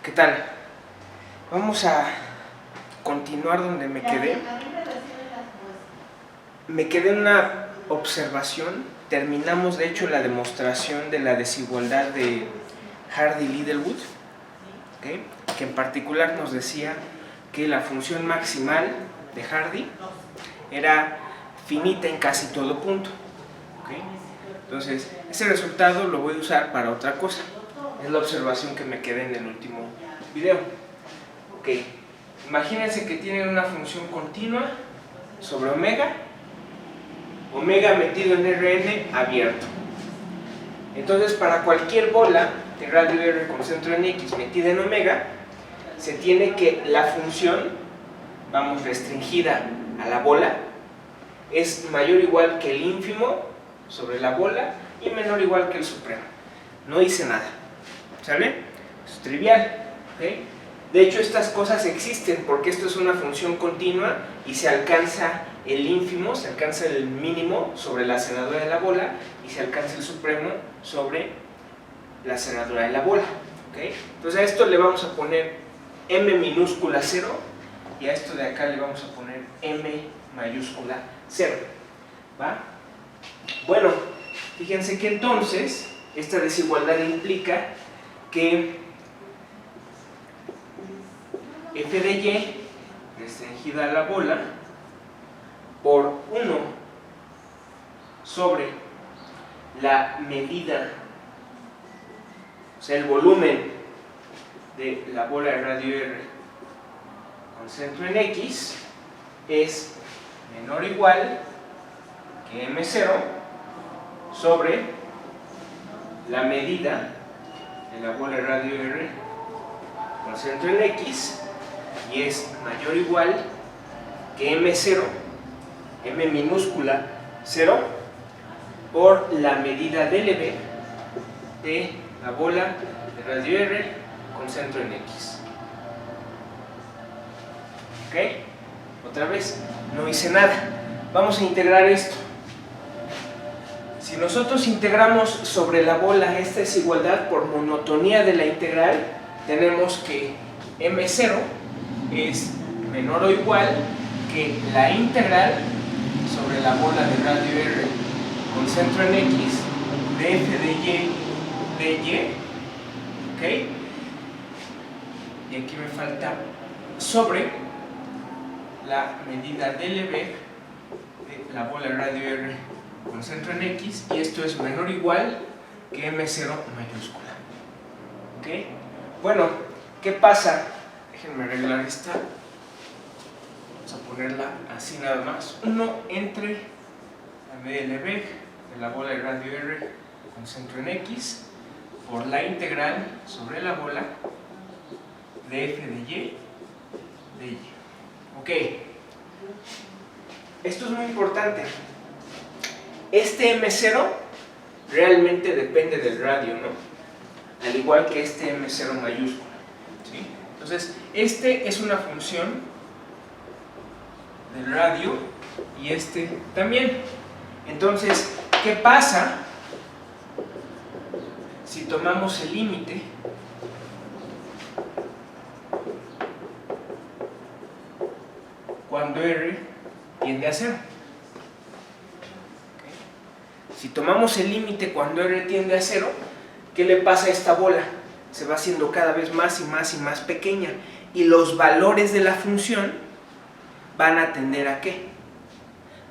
¿Qué tal? Vamos a continuar donde me quedé. Me quedé en una observación. Terminamos de hecho la demostración de la desigualdad de Hardy-Littlewood, ¿okay? Que en particular nos decía que la función maximal de Hardy era finita en casi todo punto, ¿okay? Entonces ese resultado lo voy a usar para otra cosa. Es la observación que me quedé en el último video. Okay. Imagínense que tienen una función continua sobre omega metido en Rn abierto. Entonces para cualquier bola de radio R con centro en X metida en omega, se tiene que la función, vamos, restringida a la bola, es mayor o igual que el ínfimo sobre la bola y menor o igual que el supremo. No dice nada, ¿sale? Es trivial, ¿okay? De hecho estas cosas existen porque esto es una función continua y se alcanza el ínfimo, se alcanza el mínimo sobre la cerradura de la bola y se alcanza el supremo sobre la cerradura de la bola, ¿okay? Entonces a esto le vamos a poner m minúscula 0 y a esto de acá le vamos a poner m mayúscula 0, ¿va? Bueno, fíjense que entonces esta desigualdad implica que f de y restringida a la bola por 1 sobre la medida, o sea el volumen de la bola de radio R con centro en X es menor o igual que M0 sobre la medida de la bola de radio R con centro en X y es mayor o igual que M0, M minúscula 0, por la medida dLb de la bola de radio R con centro en X. ¿Ok? Otra vez, no hice nada. Vamos a integrar esto. Si nosotros integramos sobre la bola esta desigualdad por monotonía de la integral, tenemos que M0 es menor o igual que la integral sobre la bola de radio R con centro en X de f de y, ¿ok? Y aquí me falta sobre la medida dLb de la bola de radio R con centro en X, y esto es menor o igual que M0 mayúscula, ¿ok? Bueno, ¿qué pasa? Déjenme arreglar esta. Vamos a ponerla así nada más. 1 entre la dLb de la bola de radio R con centro en X por la integral sobre la bola de f de y. Ok. Esto es muy importante. Este M0 realmente depende del radio, ¿no? Al igual que este M0 mayúscula, ¿sí? Entonces, este es una función del radio y este también. Entonces, ¿qué pasa si tomamos el límite cuando R tiende a 0? Si tomamos el límite cuando R tiende a 0, ¿qué le pasa a esta bola? Se va haciendo cada vez más y más y más pequeña, y los valores de la función van a tender ¿a qué?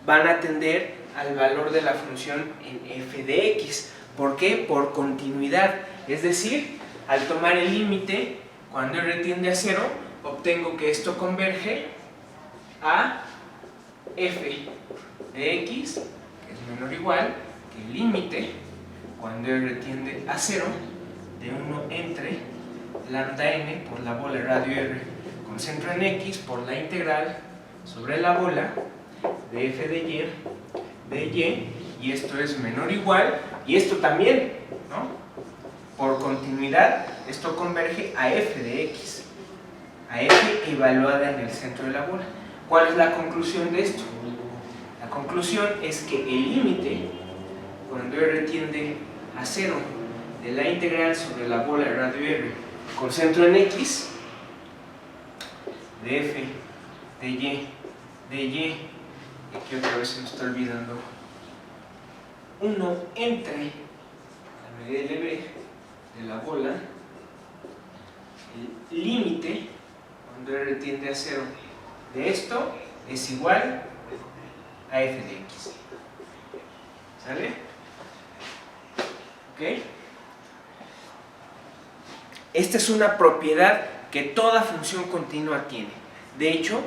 Van a tender al valor de la función en f de x. ¿Por qué? Por continuidad. Es decir, al tomar el límite cuando R tiende a 0, obtengo que esto converge a f de x, que es menor o igual que el límite cuando R tiende a 0 de 1 entre lambda n por la bola de radio R con centro en X por la integral sobre la bola de f de y esto es menor o igual, y esto también, ¿no? Por continuidad, esto converge a f de x, a f evaluada en el centro de la bola. ¿Cuál es la conclusión de esto? La conclusión es que el límite cuando R tiende a 0 de la integral sobre la bola de radio R con centro en X de F, de Y, y aquí otra vez se me está olvidando 1 entre la medida LB de la bola, el límite cuando R tiende a 0 de esto es igual a f de x. ¿Sale? ¿Ok? Esta es una propiedad que toda función continua tiene. De hecho,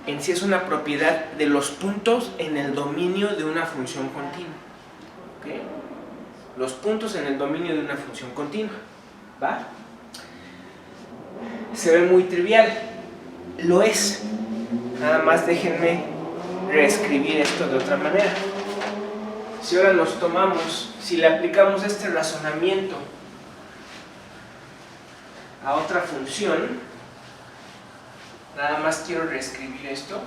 en sí es una propiedad de los puntos en el dominio de una función continua. ¿Ok? Los puntos en el dominio de una función continua. ¿Va? Se ve muy trivial. Lo es. Nada más déjenme reescribir esto de otra manera. Si ahora nos tomamos, si le aplicamos este razonamiento a otra función, nada más quiero reescribir esto.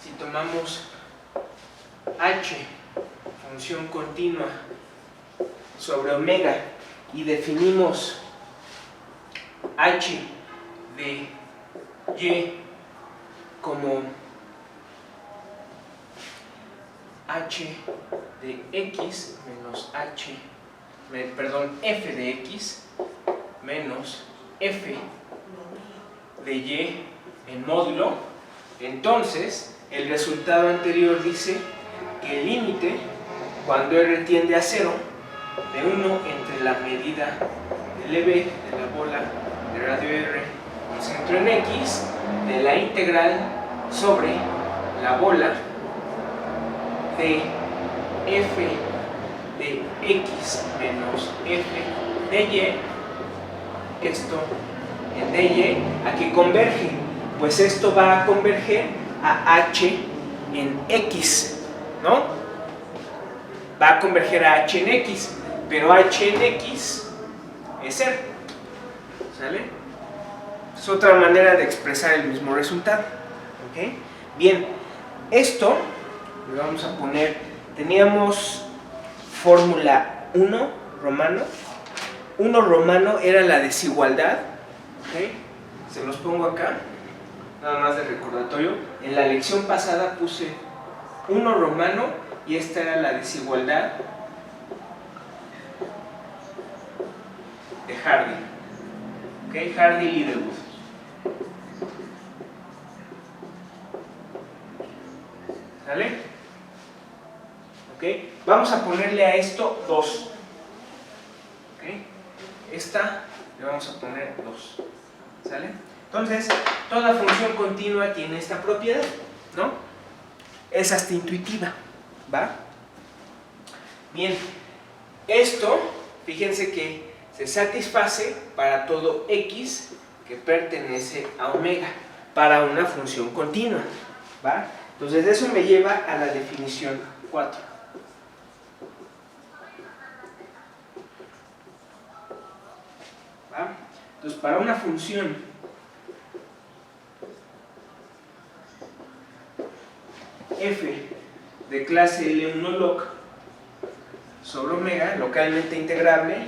Si tomamos h, función continua, sobre omega, y definimos h de y como h de x menos f de x menos f de y en módulo, entonces el resultado anterior dice que el límite cuando r tiende a 0 de 1 entre la medida del EB de la bola de radio R con centro en X de la integral sobre la bola de f de x menos f de y, esto en dy, ¿a qué converge? Pues esto va a converger a h en x, ¿no? Va a converger a h en x, pero h en x es 0, ¿sale? Es otra manera de expresar el mismo resultado, ¿ok? Bien, esto le vamos a poner, teníamos fórmula 1 romano. 1 romano era la desigualdad, ¿ok? Se los pongo acá, nada más de recordatorio. En la lección pasada puse 1 romano y esta era la desigualdad de Hardy, ¿ok? Hardy-Littlewood. ¿Sale? ¿Ok? Vamos a ponerle a esto 2. ¿Ok? Esta le vamos a poner 2. ¿Sale? Entonces, toda función continua tiene esta propiedad, ¿no? Es hasta intuitiva, ¿va? Bien, esto, fíjense que se satisface para todo x que pertenece a omega, para una función continua, ¿va? Entonces eso me lleva a la definición 4. ¿Va? Entonces para una función f de clase L1 log sobre omega, localmente integrable,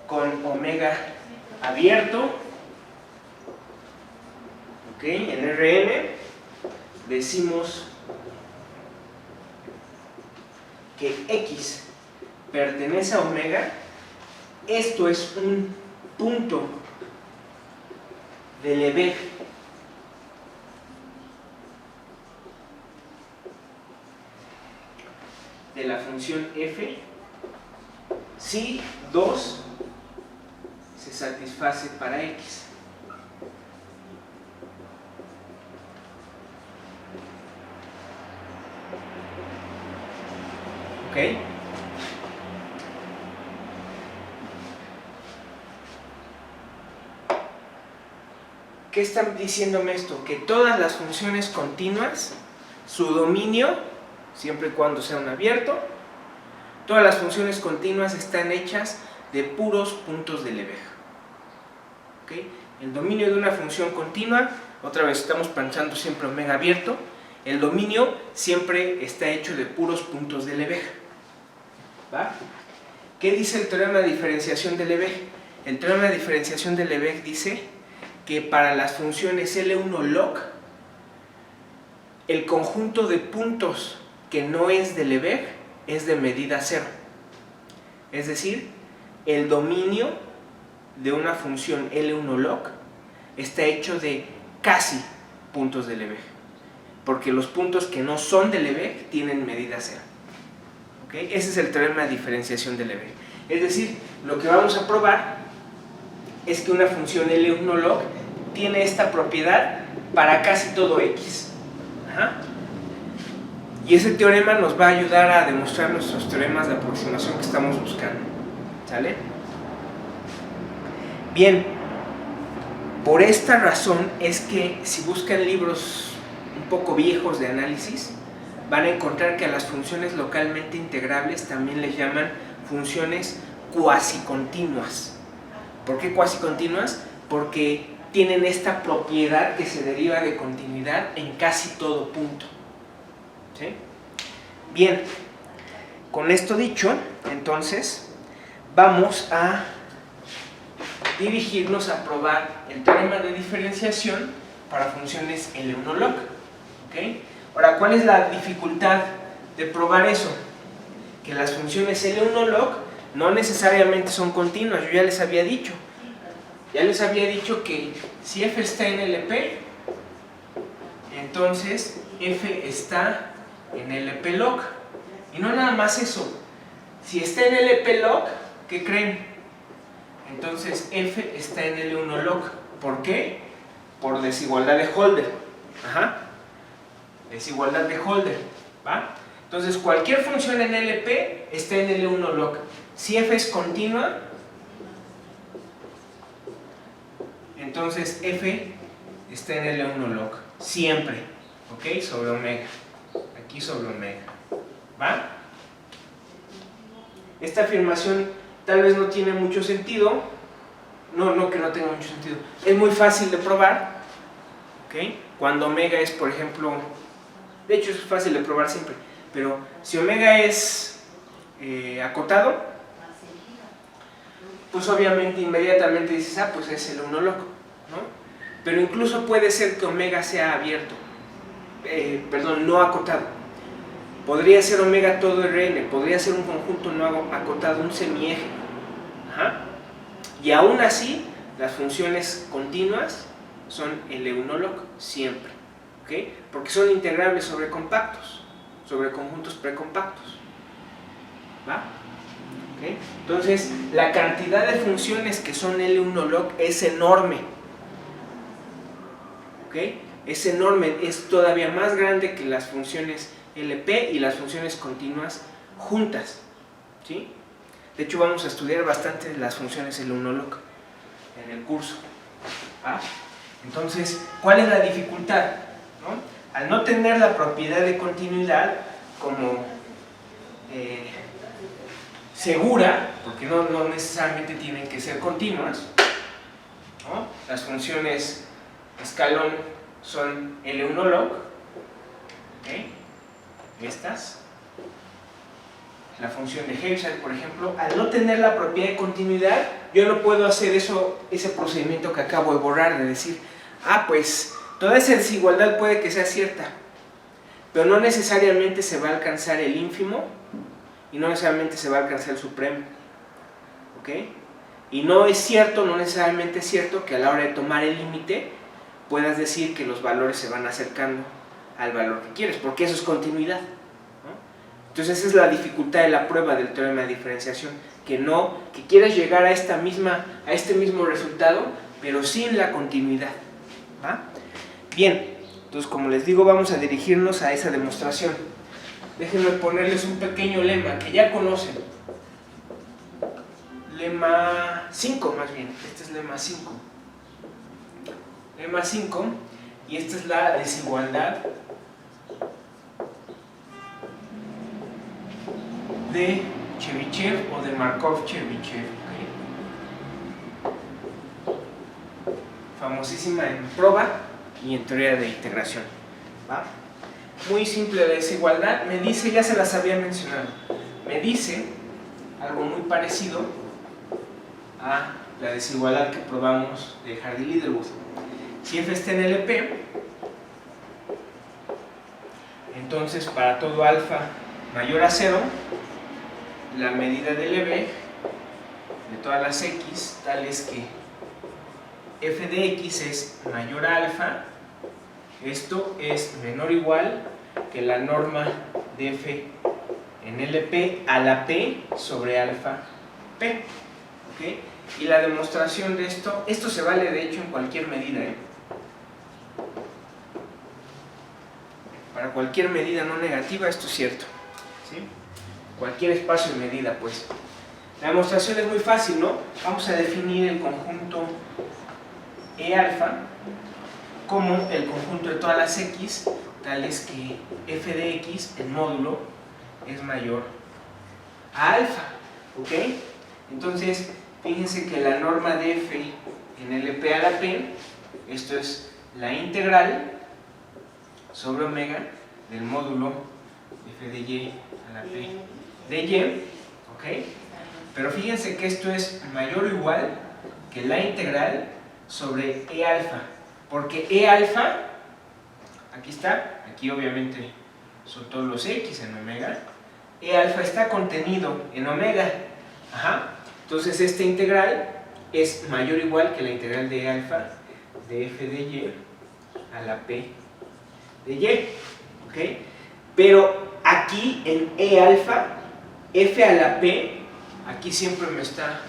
con omega abierto, ¿ok? En Rn decimos que x pertenece a omega. Esto es un punto del EB de la función f si 2 se satisface para x. ¿Ok? ¿Qué están diciéndome esto? Que todas las funciones continuas, su dominio, siempre y cuando sea un abierto, todas las funciones continuas están hechas de puros puntos de Lebesgue. ¿Ok? El dominio de una función continua, otra vez estamos pensando siempre omega abierto, El dominio siempre está hecho de puros puntos de Lebesgue, ¿va? ¿Qué dice el teorema de diferenciación de Lebesgue? El teorema de diferenciación de Lebesgue dice que para las funciones L1 log, el conjunto de puntos que no es de Lebesgue es de medida cero. Es decir, el dominio de una función L1 log está hecho de casi puntos de Lebesgue, porque los puntos que no son de Lebesgue tienen medida cero. ¿Okay? Ese es el teorema de diferenciación de Lebesgue. Es decir, lo que vamos a probar es que una función L1 log tiene esta propiedad para casi todo x. Ajá. Y ese teorema nos va a ayudar a demostrar nuestros teoremas de aproximación que estamos buscando. ¿Sale? Bien, por esta razón es que si buscan libros un poco viejos de análisis, van a encontrar que a las funciones localmente integrables también les llaman funciones cuasicontinuas. ¿Por qué cuasicontinuas? Porque tienen esta propiedad que se deriva de continuidad en casi todo punto. ¿Sí? Bien, con esto dicho, entonces vamos a dirigirnos a probar el teorema de diferenciación para funciones L1 log. ¿Okay? Ahora, ¿cuál es la dificultad de probar eso? Que las funciones L1 log no necesariamente son continuas. Yo ya les había dicho. Que si f está en LP, entonces f está en LP log. Y no nada más eso. Si está en LP log, ¿qué creen? Entonces f está en L1 log. ¿Por qué? Por desigualdad de Holder. Ajá. Desigualdad de Holder. ¿Va? Entonces cualquier función en LP está en L1 log. Si f es continua, entonces f está en L1 log. Siempre. ¿Ok? Sobre omega. Aquí sobre omega. ¿Va? Esta afirmación tal vez no tiene mucho sentido. No que no tenga mucho sentido. Es muy fácil de probar. ¿Ok? Cuando omega es, por ejemplo, de hecho es fácil de probar siempre, pero si omega es acotado, pues obviamente inmediatamente dices, ah, pues es el 1 log, ¿no? Pero incluso puede ser que omega sea abierto, no acotado. Podría ser omega todo Rn, podría ser un conjunto no acotado, un semieje. Ajá. Y aún así, las funciones continuas son L1 log, siempre. ¿Okay? Porque son integrables sobre compactos, sobre conjuntos precompactos. ¿Va? ¿Okay? Entonces, la cantidad de funciones que son L1 log es enorme. ¿Okay? Es enorme, es todavía más grande que las funciones LP y las funciones continuas juntas. ¿Sí? De hecho, vamos a estudiar bastante las funciones L1 log en el curso. ¿Va? Entonces, ¿cuál es la dificultad? ¿No? Al no tener la propiedad de continuidad como segura, porque no necesariamente tienen que ser continuas, ¿no? Las funciones escalón son L1 log, ¿okay? Estas, la función de Heaviside, por ejemplo, al no tener la propiedad de continuidad, yo no puedo hacer ese procedimiento que acabo de borrar, de decir, ah, pues toda esa desigualdad puede que sea cierta, pero no necesariamente se va a alcanzar el ínfimo y no necesariamente se va a alcanzar el supremo. ¿Ok? Y no es cierto, no necesariamente es cierto que a la hora de tomar el límite puedas decir que los valores se van acercando al valor que quieres, porque eso es continuidad, ¿no? Entonces esa es la dificultad de la prueba del teorema de diferenciación, que quieras llegar a este mismo resultado, pero sin la continuidad. ¿Va? Bien, entonces como les digo, vamos a dirigirnos a esa demostración. Déjenme ponerles un pequeño lema que ya conocen. Lema 5 más bien, este es lema 5. Lema 5, y esta es la desigualdad de Chebyshev o de Markov-Chebyshev. ¿Okay? Famosísima en prueba y en teoría de integración. ¿Va? muy simple la desigualdad. Me dice, ya se las había mencionado, me dice algo muy parecido a la desigualdad que probamos de Hardy-Littlewood. Si f está en LP, entonces para todo alfa mayor a 0, la medida de LB de todas las x, tales que f de x es mayor a alfa, esto es menor o igual que la norma de f en LP a la p sobre alfa p. ¿Okay? Y la demostración de esto se vale de hecho en cualquier medida, Para cualquier medida no negativa esto es cierto, ¿sí? Cualquier espacio de medida, pues. La demostración es muy fácil, ¿no? Vamos a definir el conjunto E alfa como el conjunto de todas las x, tales que f de x en módulo es mayor a alfa, ¿ok? Entonces, fíjense que la norma de f en LP a la p, esto es la integral sobre omega del módulo f de y a la p de y, ¿ok? Pero fíjense que esto es mayor o igual que la integral sobre E alfa, porque E alfa, aquí está, aquí obviamente son todos los x en omega, E alfa está contenido en omega, entonces esta integral es mayor o igual que la integral de E alfa de f de y a la p de y, ¿ok? Pero aquí en E alfa, f a la p, aquí siempre me está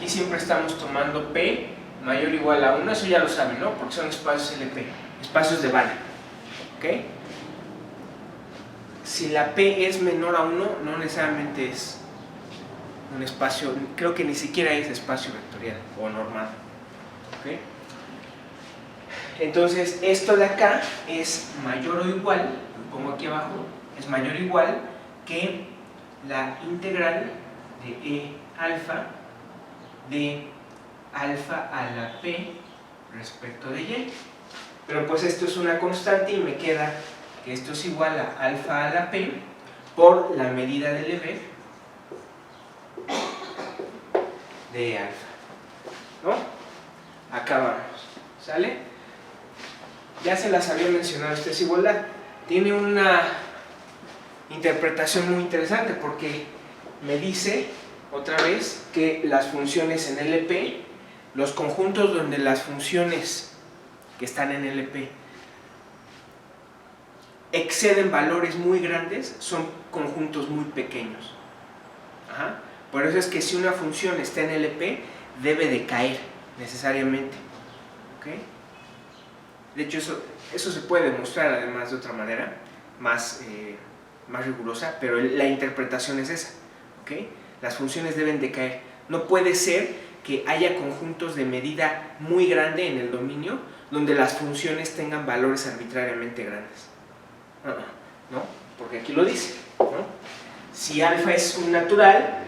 siempre estamos tomando P mayor o igual a 1, eso ya lo saben, ¿no? Porque son espacios LP, espacios de banda, ¿ok? Si la P es menor a 1, no necesariamente es un espacio, creo que ni siquiera es espacio vectorial o normal, ¿ok? Entonces, esto de acá es mayor o igual, lo pongo aquí abajo, es mayor o igual que la integral de E alfa de alfa a la p respecto de y. Pero pues esto es una constante y me queda que esto es igual a alfa a la p por la medida del LB de alfa, ¿no? Acá vamos, ¿sale? Ya se las había mencionado esta desigualdad. Tiene una interpretación muy interesante porque me dice otra vez que las funciones en LP, los conjuntos donde las funciones que están en LP exceden valores muy grandes, son conjuntos muy pequeños. Por eso es que si una función está en LP, debe de caer necesariamente, ¿okay? De hecho eso se puede demostrar además de otra manera más rigurosa, pero la interpretación es esa, ¿okay? Las funciones deben de caer. No puede ser que haya conjuntos de medida muy grande en el dominio donde las funciones tengan valores arbitrariamente grandes. ¿No? Porque aquí lo dice, ¿no? Si alfa es un natural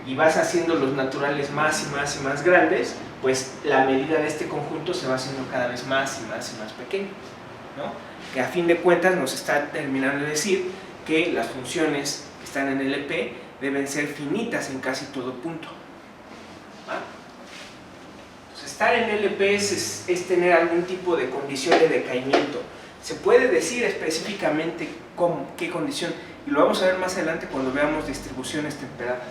y vas haciendo los naturales más y más y más grandes, pues la medida de este conjunto se va haciendo cada vez más y más y más pequeño, ¿no? Que a fin de cuentas nos está terminando de decir que las funciones que están en el LP deben ser finitas en casi todo punto. Entonces, estar en LP es tener algún tipo de condición de decaimiento. Se puede decir específicamente qué condición, y lo vamos a ver más adelante cuando veamos distribuciones temperadas.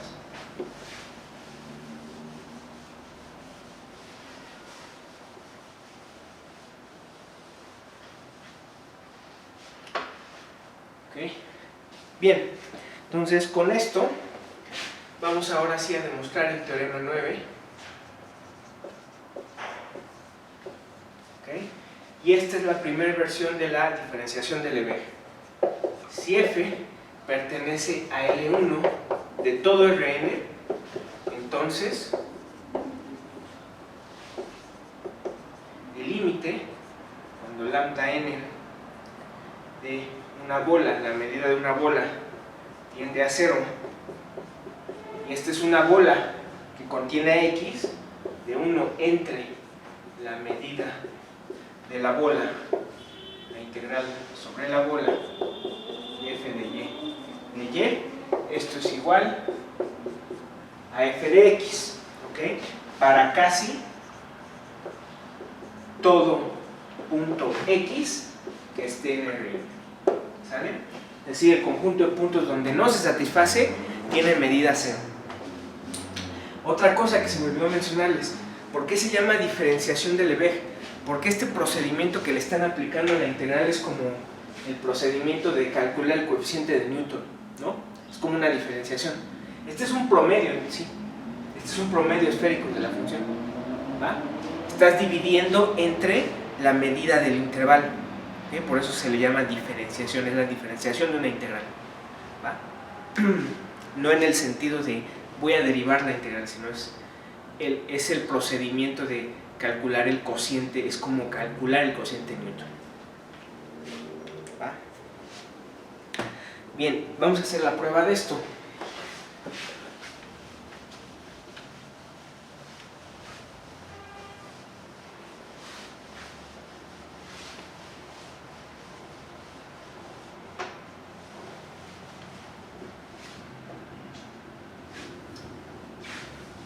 ¿Okay? Bien, entonces con esto vamos ahora sí a demostrar el teorema 9. ¿Okay? Y esta es la primera versión de la diferenciación del Lebesgue. Si f pertenece a L1 de todo Rn, entonces el límite, cuando lambda n de una bola, la medida de una bola tiende a 0 esta es una bola que contiene a x, de 1 entre la medida de la bola, la integral sobre la bola de f de y, esto es igual a f de x, ¿ok? Para casi todo punto x que esté en el ring, ¿sale? Es decir, el conjunto de puntos donde no se satisface tiene medida cero. Otra cosa que se me olvidó mencionarles, ¿por qué se llama diferenciación de Lebesgue? Porque este procedimiento que le están aplicando a la integral es como el procedimiento de calcular el coeficiente de Newton, ¿no? Es como una diferenciación. Este es un promedio en sí. Este es un promedio esférico de la función, ¿va? Estás dividiendo entre la medida del intervalo, ¿okay? Por eso se le llama diferenciación, es la diferenciación de una integral, ¿va? No en el sentido de voy a derivar la integral, sino es el procedimiento de calcular el cociente, es como calcular el cociente de Newton, ¿va? Bien, vamos a hacer la prueba de esto.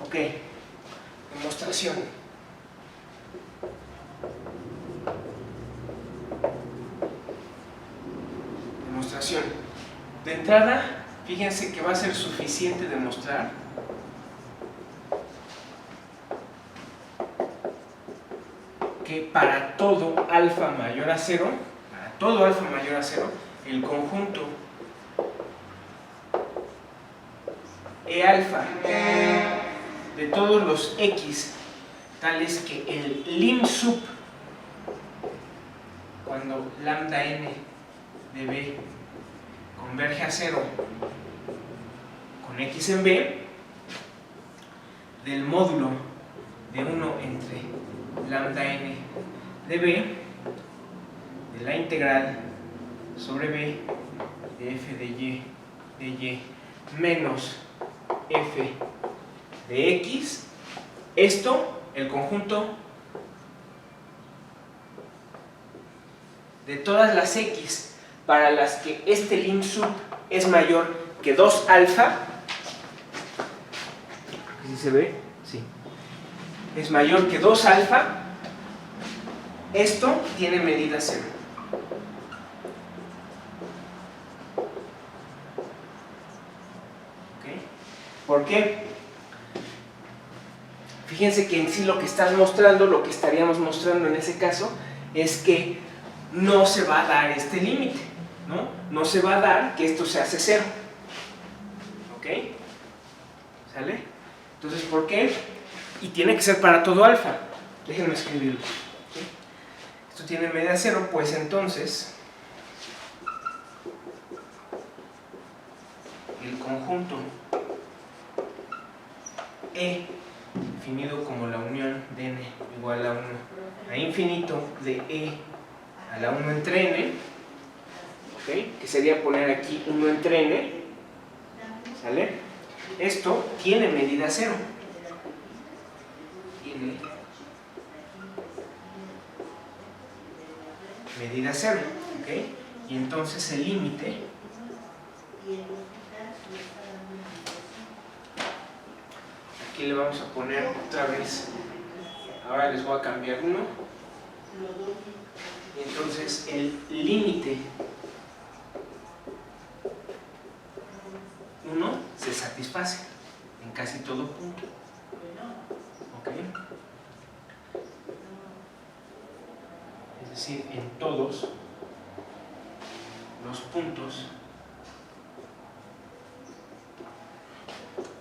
Ok, demostración. Demostración. De entrada, fíjense que va a ser suficiente demostrar que para todo alfa mayor a 0, el conjunto E alfa de todos los x tales que el lim sub cuando lambda n de b converge a 0 con x en b del módulo de 1 entre lambda n de b de la integral sobre b de f de y menos f de x, esto, el conjunto de todas las x para las que este lim sub es mayor que 2 alfa, ¿sí se ve? Sí. Es mayor que 2 alfa, esto tiene medida 0. ¿Por qué? Fíjense que en sí lo que están mostrando, lo que estaríamos mostrando en ese caso, es que no se va a dar este límite, ¿no? No se va a dar que esto se hace 0. ¿Ok? ¿Sale? Entonces, ¿por qué? Y tiene que ser para todo alfa. Déjenme escribirlo. ¿Sí? Esto tiene medida 0, pues entonces el conjunto E, definido como la unión de n igual a 1 a infinito de E a la 1 entre n, ¿okay? Que sería poner aquí 1 entre n, ¿sale? Esto tiene medida 0. Tiene medida 0, ¿okay? Y entonces el límite aquí le vamos a poner otra vez, ahora les voy a cambiar 1 y entonces el límite 1 se satisface en casi todo punto, ¿ok? Es decir, en todos los puntos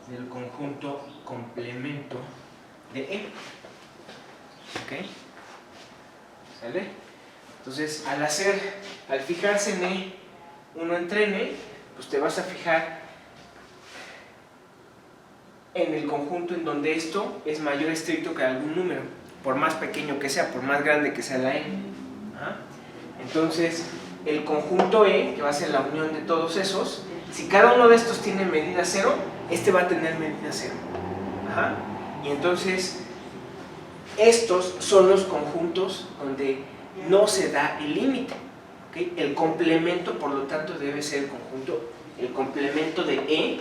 del conjunto complemento de E. ¿Ok? ¿Sale? Entonces, al fijarse en E, 1 entre N, pues te vas a fijar en el conjunto en donde esto es mayor estricto que algún número, por más pequeño que sea, por más grande que sea la N. ¿Ah? Entonces, el conjunto E, que va a ser la unión de todos esos, Si cada uno de estos tiene medida 0, este va a tener medida 0. Ajá. Y entonces, estos son los conjuntos donde no se da el límite. ¿Okay? El complemento, por lo tanto, debe ser el complemento de E,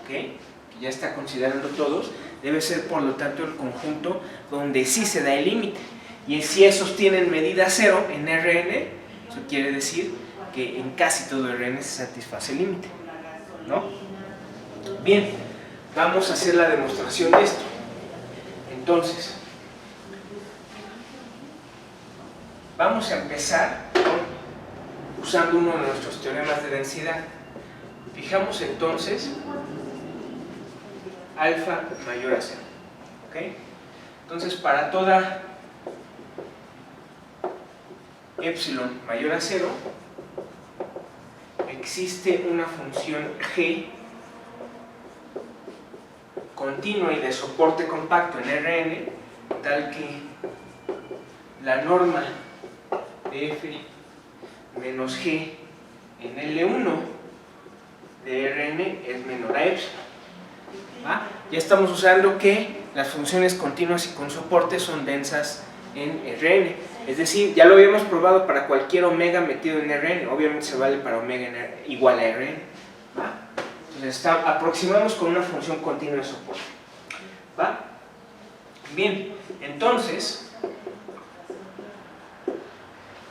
¿okay? Que ya está considerando todos, debe ser, por lo tanto, el conjunto donde sí se da el límite. Y si esos tienen medida 0 en Rn, eso quiere decir que en casi todo Rn se satisface el límite, ¿no? Bien, vamos a hacer la demostración de esto. Entonces, vamos a empezar usando uno de nuestros teoremas de densidad. Fijamos entonces alfa mayor a 0. ¿Okay? Entonces, para toda epsilon mayor a 0, existe una función g continua y de soporte compacto en Rn, tal que la norma de f menos g en L1 de Rn es menor a epsilon. ¿Va? Ya estamos usando que las funciones continuas y con soporte son densas en Rn. Es decir, ya lo habíamos probado para cualquier omega metido en Rn, obviamente se vale para omega igual a Rn. ¿Va? Entonces aproximamos con una función continua de soporte. ¿Va? Bien, entonces,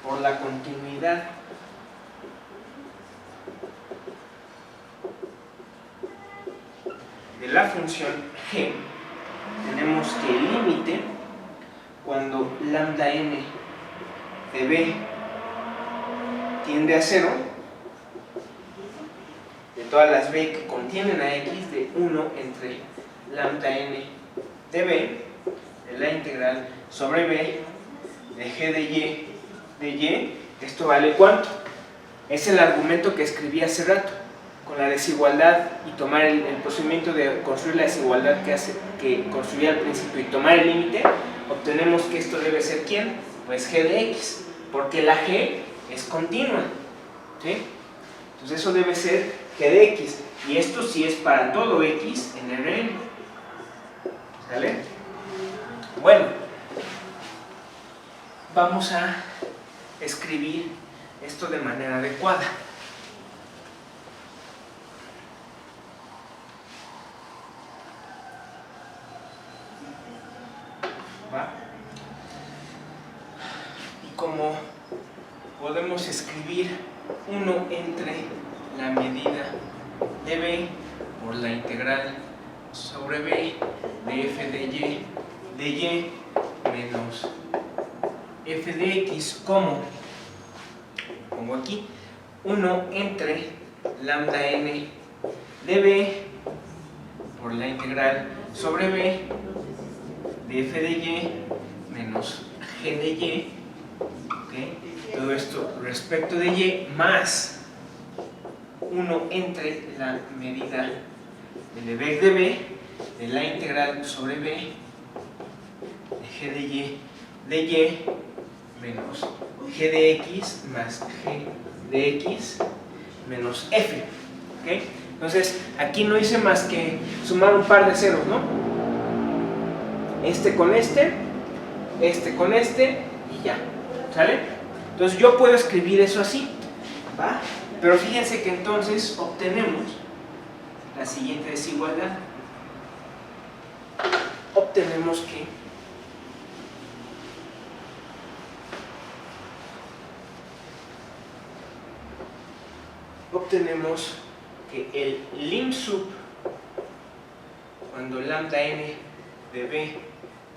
por la continuidad de la función g, tenemos que el límite, cuando lambda n de b tiende a 0, de todas las b que contienen a x, de 1 entre lambda n de b, de la integral sobre b de g de y, esto vale ¿cuánto? Es el argumento que escribí hace rato, con la desigualdad y tomar el procedimiento de construir la desigualdad que construí al principio y tomar el límite, obtenemos que esto debe ser ¿quién? Pues g de x, porque la g es continua, ¿sí? Entonces eso debe ser g de x, y esto sí es para todo x en Rn. ¿Sale? Bueno, vamos a escribir esto de manera adecuada. ¿Va? Y como podemos escribir 1 entre la medida de b por la integral sobre b de f de y menos f de x, como pongo aquí 1 entre lambda n de b por la integral sobre b de f de y menos g de y, ¿okay? Todo esto respecto de y, más 1 entre la medida del vec de b de la integral sobre b de g de y menos g de x más g de x menos f. ¿Okay? Entonces aquí no hice más que sumar un par de ceros, ¿no? Este con este con este y ya. ¿Sale? Entonces yo puedo escribir eso así, ¿va? Pero fíjense que entonces obtenemos la siguiente desigualdad. Obtenemos que el lim sub, cuando lambda n de b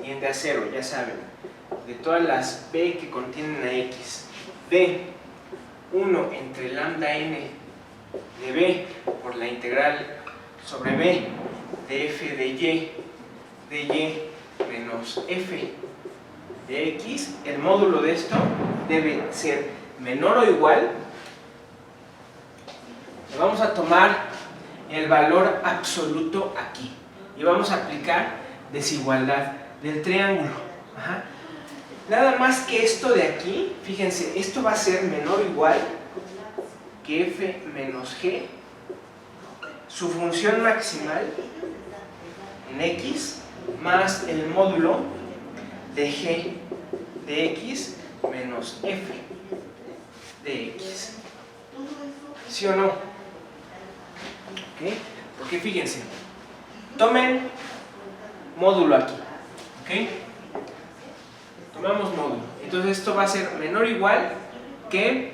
tiende a 0, ya saben, de todas las b que contienen a x, de 1 entre lambda n de b por la integral sobre b de f de y menos f de x, el módulo de esto debe ser menor o igual. Vamos a tomar el valor absoluto aquí y vamos a aplicar desigualdad del triángulo. Ajá. Nada más que esto de aquí, fíjense, esto va a ser menor o igual que f menos g su función maximal en x más el módulo de g de x menos f de x. ¿Sí o no? ¿Ok? Porque fíjense, tomen módulo aquí. ¿Ok? Tomamos módulo. Entonces esto va a ser menor o igual que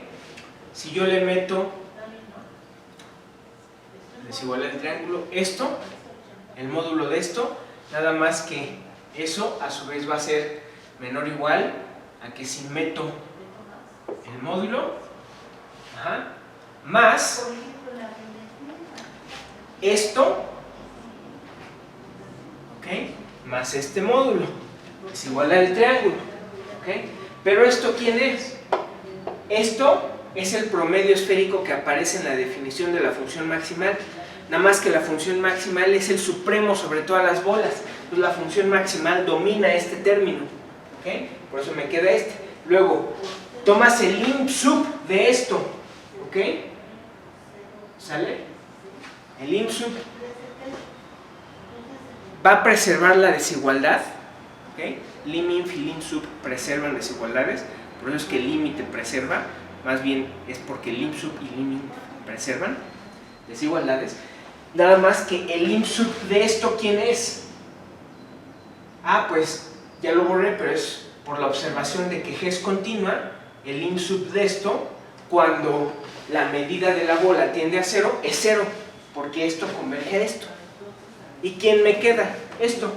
si yo le meto desigualdad del triángulo, esto, el módulo de esto, nada más que eso a su vez va a ser menor o igual a que si meto el módulo, más esto, ¿ok? Más este módulo, desigualdad del triángulo, ¿ok? Pero esto, ¿quién es? Esto es el promedio esférico que aparece en la definición de la función maximal. Nada más que la función maximal es el supremo sobre todas las bolas. Entonces la función maximal domina este término. ¿Ok? Por eso me queda este. Luego, tomas el lim sub de esto. ¿Ok? ¿Sale? El lim sub va a preservar la desigualdad. ¿Ok? Lim inf y lim sub preservan desigualdades. Por eso es que el límite preserva. Más bien es porque lim sub y lim inf preservan desigualdades. Nada más que el lim sub de esto, ¿quién es? Ah, pues ya lo borré, pero es por la observación de que G es continua. El lim sub de esto, cuando la medida de la bola tiende a 0, es 0, porque esto converge a esto. ¿Y quién me queda? Esto.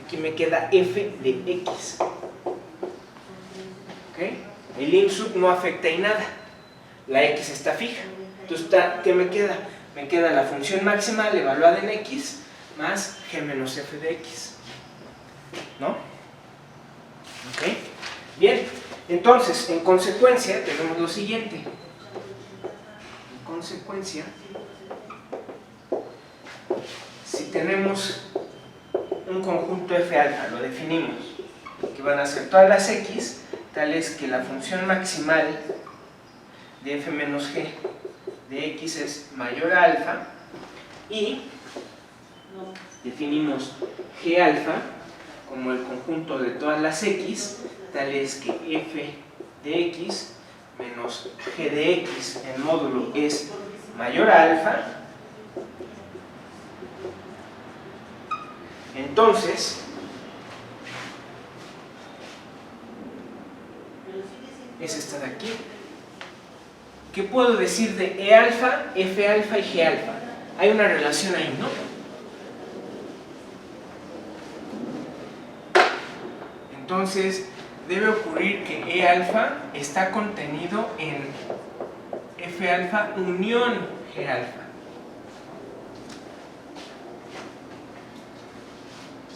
Aquí me queda f de x. ¿Ok? El lim sub no afecta en nada. La x está fija. Entonces, ¿qué me queda? Me queda la función maximal evaluada en x más g menos f de x. ¿No? ¿Ok? Bien, entonces, en consecuencia, tenemos lo siguiente. En consecuencia, si tenemos un conjunto f alfa, lo definimos, que van a ser todas las x, tales que la función maximal de f menos g de x es mayor a alfa, y definimos g alfa como el conjunto de todas las x, tales que f de x menos g de x en módulo es mayor a alfa. Entonces, es esta de aquí. ¿Qué puedo decir de E alfa, F alfa y G alfa? Hay una relación ahí, ¿no? Entonces, debe ocurrir que E alfa está contenido en F alfa unión G alfa.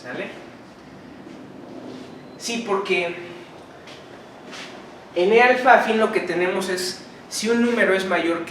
¿Sale? Sí, porque en E alfa, a fin, lo que tenemos es, si un número es mayor que